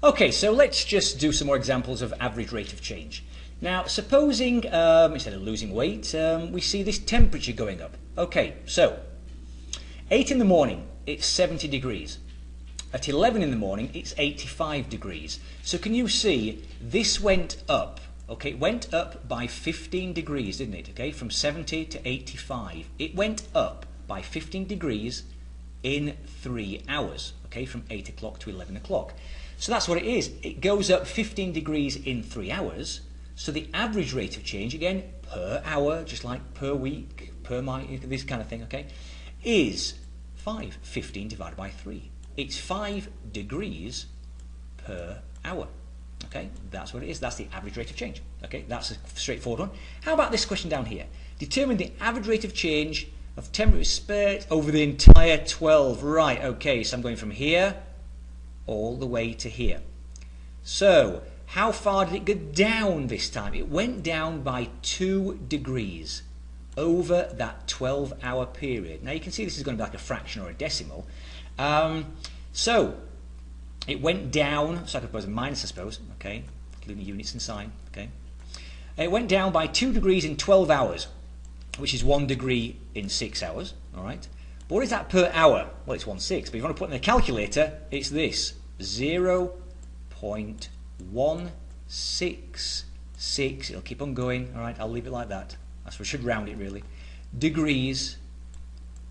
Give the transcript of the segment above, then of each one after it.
Okay, so let's just do some more examples of average rate of change. Now, supposing instead of losing weight, we see this temperature going up. Okay, so 8 in the morning, it's 70 degrees. At 11 in the morning, it's 85 degrees. So can you see this went up? Okay, it went up by 15 degrees, didn't it? Okay, from 70 to 85. It went up by 15 degrees in 3 hours. Okay, from 8 o'clock to 11 o'clock. So that's what it is. It goes up 15 degrees in 3 hours. So the average rate of change, again, per hour, just like per week, per month, this kind of thing, okay, is 5. 15 divided by 3. It's 5 degrees per hour. Okay, that's what it is. That's the average rate of change. Okay, that's a straightforward one. How about this question down here? Determine the average rate of change of temperature spread over the entire 12. Right, okay, so I'm going from here all the way to here. So, how far did it go down this time? It went down by 2 degrees over that 12-hour period. Now you can see this is going to be like a fraction or a decimal. So it went down, so I could put a minus, I suppose, okay, including units and sign, okay. It went down by 2 degrees in 12 hours, which is 1 degree in 6 hours, all right. But what is that per hour? Well, it's 1/6, but if you want to put it in a calculator, it's this, 0.166, it'll keep on going, all right, I'll leave it like that. That's what I should round it really. Degrees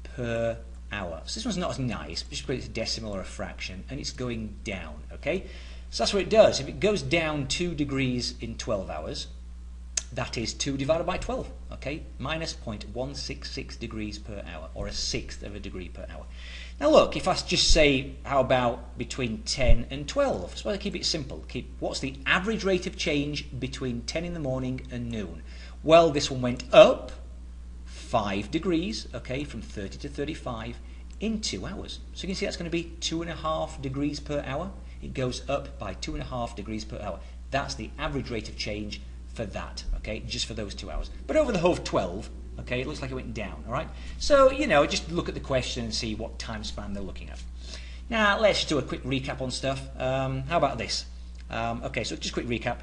per hour. So this one's not as nice, just because it's a decimal or a fraction, and it's going down, okay? So that's what it does. If it goes down 2 degrees in 12 hours, that is 2 divided by 12, okay? Minus 0.166 degrees per hour, or 1/6 of a degree per hour. Now look, if I just say, how about between 10 and 12? So I keep it simple. What's the average rate of change between 10 in the morning and noon? Well, this one went up 5 degrees, okay, from 30 to 35 in 2 hours. So you can see that's going to be 2.5 degrees per hour. It goes up by 2.5 degrees per hour. That's the average rate of change for that, okay, just for those 2 hours. But over the whole 12, okay, it looks like it went down, all right? So, you know, just look at the question and see what time span they're looking at. Now, let's just do a quick recap on stuff. How about this? Okay, so just a quick recap.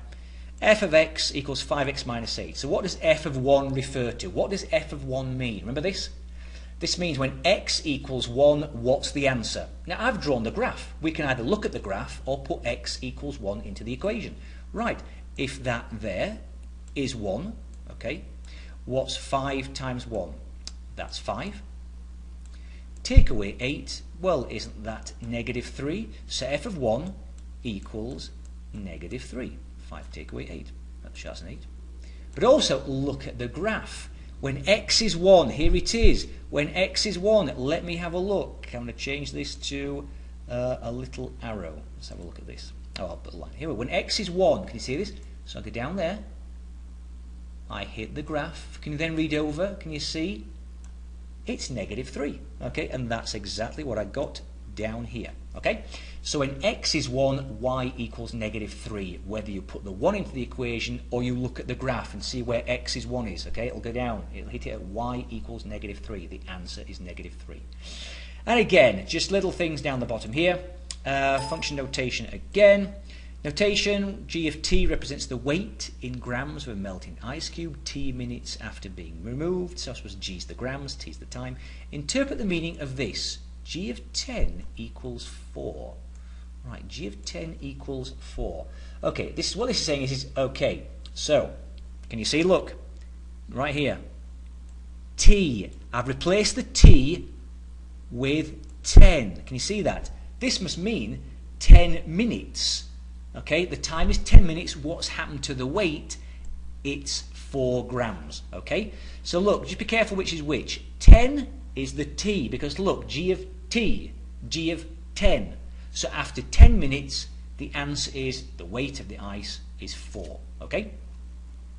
F of x equals 5x minus 8. So what does f of 1 refer to? What does f of 1 mean? Remember this? This means when x equals 1, what's the answer? Now, I've drawn the graph. We can either look at the graph or put x equals 1 into the equation. Right, if that there is 1, okay, what's 5 times 1? That's 5. Take away 8, well, isn't that negative 3? So f of 1 equals negative 3. 5 take away 8, that shows an 8. But also look at the graph. When x is 1, here it is. When x is 1, let me have a look. I'm going to change this to a little arrow. Let's have a look at this. Oh, I'll put a line here. When x is 1, can you see this? So I go down there. I hit the graph. Can you then read over? Can you see? It's negative 3. Okay, and that's exactly what I got down here. Okay, so when x is 1, y equals negative 3, whether you put the 1 into the equation or you look at the graph and see where x is 1 is. Okay, it'll go down, it'll hit it at y equals negative 3. The answer is negative 3. And again, just little things down the bottom here. Function notation again. Notation, g of t represents the weight in grams of a melting ice cube, t minutes after being removed. So I suppose g is the grams, t is the time. Interpret the meaning of this. G of 10 equals 4. Right, g of 10 equals 4. Okay, this is what this is saying is okay. So, can you see? Look, right here. T. I've replaced the t with 10. Can you see that? This must mean 10 minutes. Okay, the time is 10 minutes. What's happened to the weight? It's 4 grams. Okay, so look, just be careful which is which. 10 is the t, because look, g of t, g of 10. So after 10 minutes, the answer is the weight of the ice is 4. Okay.